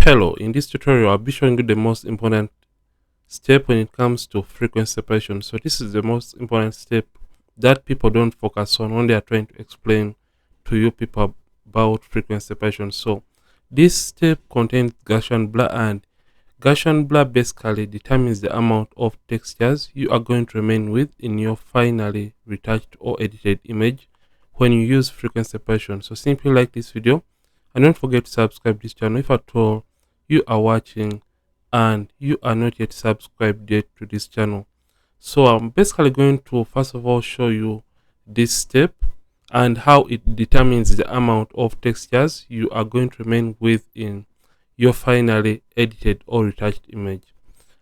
Hello, in this tutorial I'll be showing you the most important step when it comes to frequency separation. So this is the most important step that people don't focus on when they are trying to explain to you people about frequency separation. So this step contains Gaussian blur, and Gaussian blur basically determines the amount of textures you are going to remain with in your finally retouched or edited image when you use frequency separation. So simply like this video and don't forget to subscribe this channel if at all you are watching and you are not yet subscribed yet to this channel. So I'm basically going to first of all show you this step and how it determines the amount of textures you are going to remain with in your finally edited or retouched image.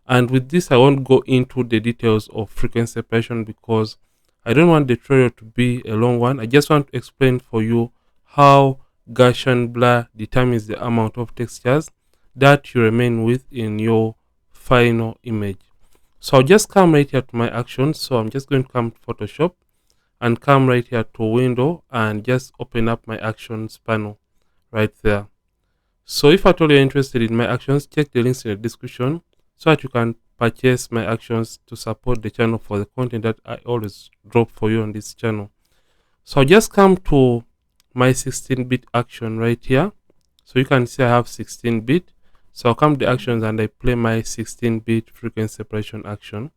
And with this I won't go into the details of frequency separation because I don't want the tutorial to be a long one. I just want to explain for you how Gaussian blur determines the amount of textures that you remain with in your final image. So I'll just come right here to my actions. So I'm just going to come to Photoshop and come right here to window and just open up my actions panel right there. So if at all you're interested in my actions, check the links in the description so that you can purchase my actions to support the channel for the content that I always drop for you on this channel. So I'll just come to my 16-bit action right here. So you can see I have 16-bit. So I'll come to the actions and I play my 16-bit frequency separation action.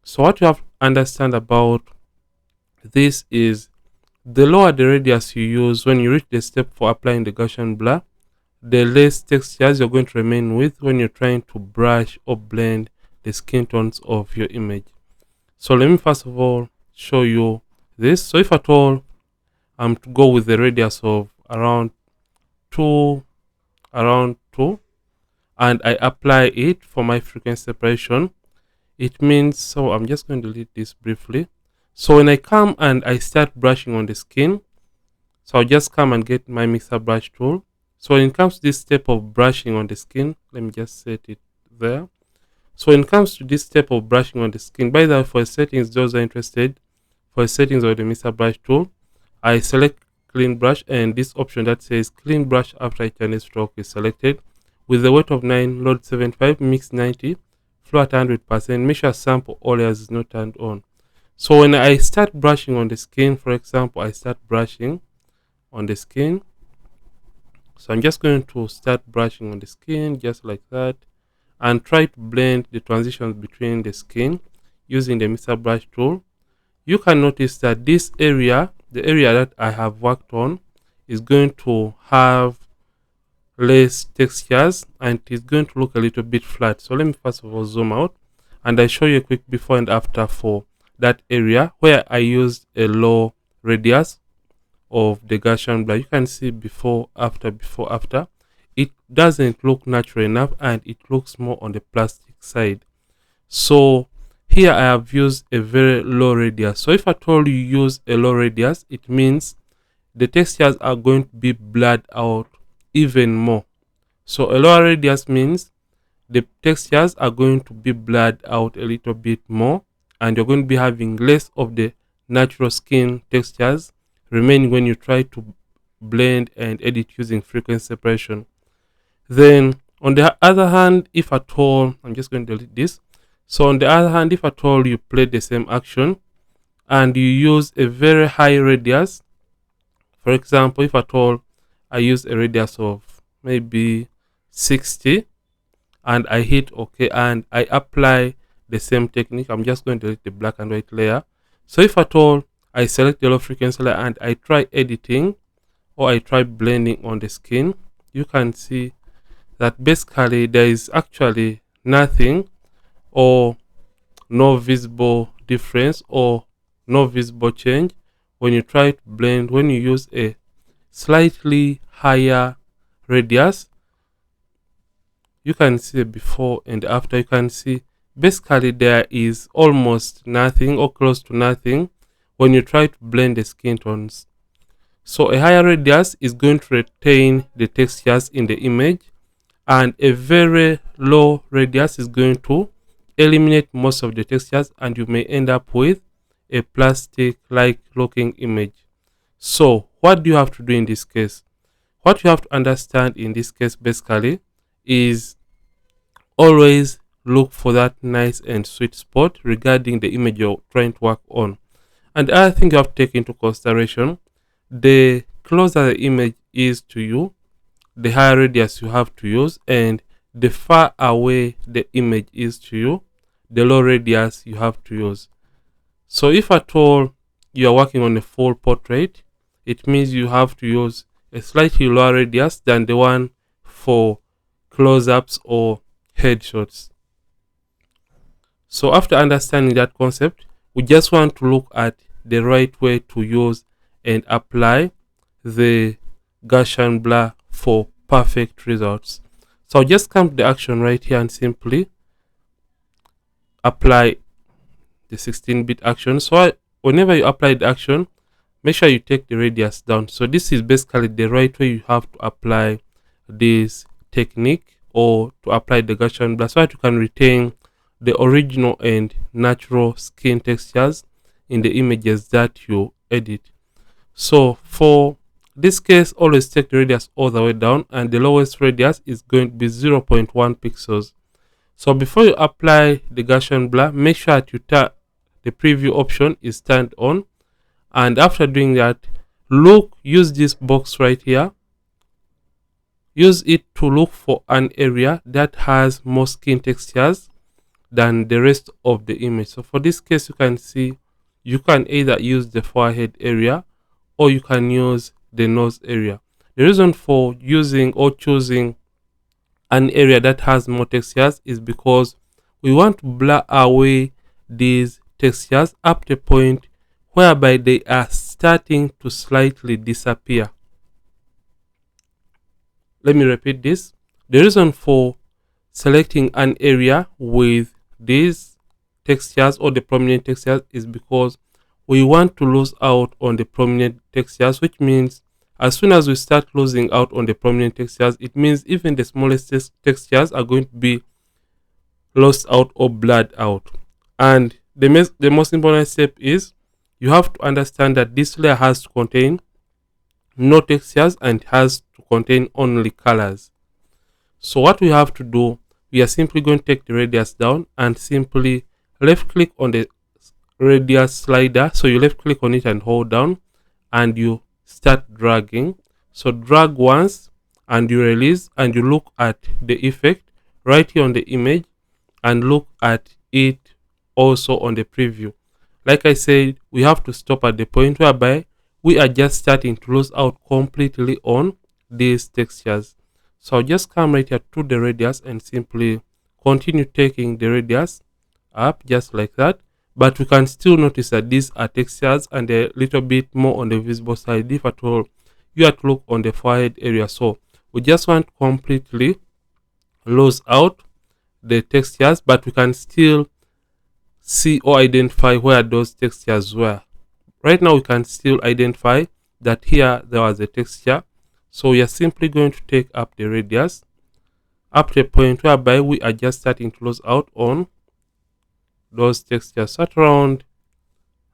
So what you have to understand about this is the lower the radius you use when you reach the step for applying the Gaussian blur, the less textures you're going to remain with when you're trying to brush or blend the skin tones of your image. So let me first of all show you this. So if at all I'm to go with the radius of around 2 and I apply it for my frequency separation, it means, so I'm just going to delete this briefly. So when I come and I start brushing on the skin, so I'll just come and get my mixer brush tool. So when it comes to this step of brushing on the skin, let me just set it there. So when it comes to this step of brushing on the skin, by the way, for settings, those are interested, for settings of the mixer brush tool, I select clean brush, and this option that says clean brush after each and stroke is selected. With the weight of 9, load 75, mix 90, flow at 100%, make sure sample all layers is not turned on. So when I start brushing on the skin, for example, I start brushing on the skin. So I'm just going to start brushing on the skin just like that and try to blend the transitions between the skin using the mixer brush tool. You can notice that this area, the area that I have worked on, is going to have less textures and it is going to look a little bit flat. So let me first of all zoom out and I show you a quick before and after for that area where I used a low radius of the Gaussian blur. You can see before after. It doesn't look natural enough and it looks more on the plastic side. So here I have used a very low radius. So if at all you use a low radius, it means the textures are going to be blurred out even more. So a lower radius means the textures are going to be blurred out a little bit more and you're going to be having less of the natural skin textures remaining when you try to blend and edit using frequency separation. Then on the other hand, if at all, I'm just going to delete this. So on the other hand, if at all you play the same action and you use a very high radius, for example, if at all I use a radius of maybe 60 and I hit OK and I apply the same technique, I'm just going to delete the black and white layer. So if at all I select the low frequency layer and I try editing or I try blending on the skin, you can see that basically there is actually nothing or no visible difference or no visible change when you try to blend when you use a slightly higher radius. You can see before and after. You can see basically there is almost nothing or close to nothing when you try to blend the skin tones. So a higher radius is going to retain the textures in the image and a very low radius is going to eliminate most of the textures and you may end up with a plastic like looking image. So what do you have to do in this case? What you have to understand in this case basically is always look for that nice and sweet spot regarding the image you're trying to work on. And I think you have to take into consideration, the closer the image is to you, the higher radius you have to use, and the far away the image is to you, the low radius you have to use. So if at all you are working on a full portrait, it means you have to use a slightly lower radius than the one for close-ups or headshots. So after understanding that concept, we just want to look at the right way to use and apply the Gaussian blur for perfect results. So I'll just come to the action right here and simply apply the 16-bit action. So whenever you apply the action, make sure you take the radius down. So this is basically the right way you have to apply this technique, or to apply the Gaussian blur, so that you can retain the original and natural skin textures in the images that you edit. So for this case, always take the radius all the way down, and the lowest radius is going to be 0.1 pixels. So before you apply the Gaussian blur, make sure that the preview option is turned on, and after doing that, use this box right here, use it to look for an area that has more skin textures than the rest of the image. So for this case, you can see you can either use the forehead area or you can use the nose area. The reason for using or choosing an area that has more textures is because we want to blur away these textures up to a point whereby they are starting to slightly disappear. Let me repeat this. The reason for selecting an area with these textures or the prominent textures is because we want to lose out on the prominent textures, which means as soon as we start losing out on the prominent textures, it means even the smallest textures are going to be lost out or blurred out. And the most important step is you have to understand that this layer has to contain no textures and has to contain only colors. So what we have to do, we are simply going to take the radius down and simply left click on the radius slider. So you left click on it and hold down, and you start dragging. So drag once and you release, and you look at the effect right here on the image and look at it also on the preview. Like I said, we have to stop at the point whereby we are just starting to lose out completely on these textures. So I'll just come right here to the radius and simply continue taking the radius up just like that. But we can still notice that these are textures and a little bit more on the visible side if at all you have to look on the forehead area. So we just want to completely lose out the textures, but we can still see or identify where those textures were. Right now we can still identify that here there was a texture. So we are simply going to take up the radius up to a point whereby we are just starting to lose out on those textures at around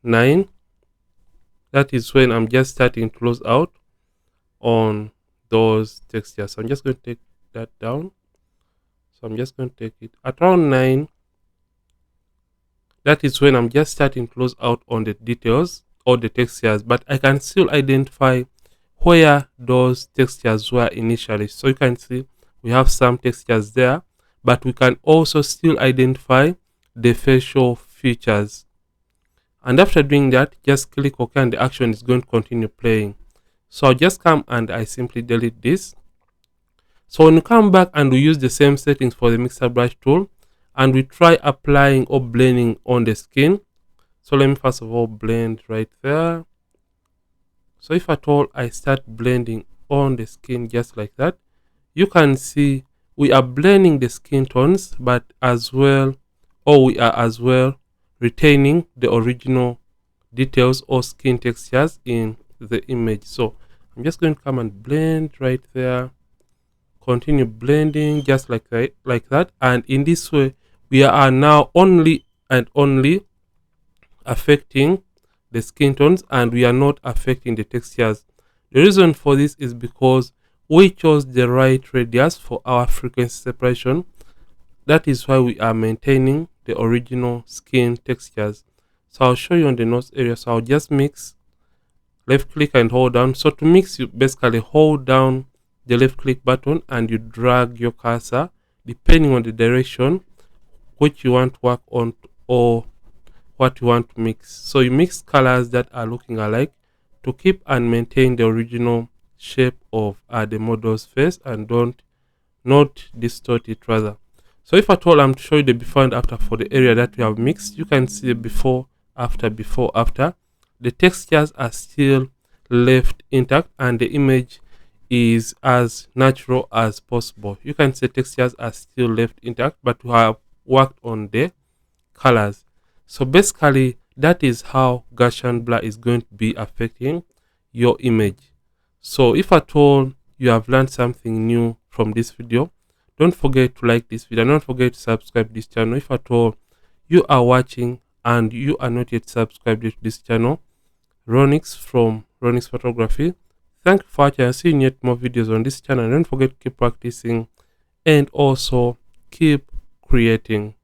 9. That is when I'm just starting to lose out on those textures. So I'm just going to take that down. So I'm just going to take it at around 9. That is when I'm just starting to lose out on the details or the textures, but I can still identify where those textures were initially. So you can see we have some textures there, but we can also still identify the facial features. And after doing that, just click OK and the action is going to continue playing. So I'll just come and I simply delete this. So when you come back and we use the same settings for the mixer brush tool, and we try applying or blending on the skin. So let me first of all blend right there. So if at all I start blending on the skin just like that, you can see we are blending the skin tones, but as well, or we are as well retaining the original details or skin textures in the image. So I'm just going to come and blend right there, continue blending just like that, and in this way we are now only and only affecting the skin tones, and we are not affecting the textures. The reason for this is because we chose the right radius for our frequency separation. That is why we are maintaining the original skin textures. So I'll show you on the nose area. So I'll just mix, left click and hold down. So to mix, you basically hold down the left click button and you drag your cursor depending on the direction which you want to work on or what you want to mix. So you mix colors that are looking alike to keep and maintain the original shape of the model's face and not distort it rather. So if at all I'm to show you the before and after for the area that we have mixed, you can see before after. The textures are still left intact and the image is as natural as possible. You can see textures are still left intact, but we have worked on the colors. So basically that is how Gaussian blur is going to be affecting your image. So if at all you have learned something new from this video, don't forget to like this video and don't forget to subscribe to this channel. If at all you are watching and you are not yet subscribed to this channel, Ronnix from ronnixphotography, thank you for watching and see you in yet more videos on this channel. And don't forget to keep practicing and also keep creating.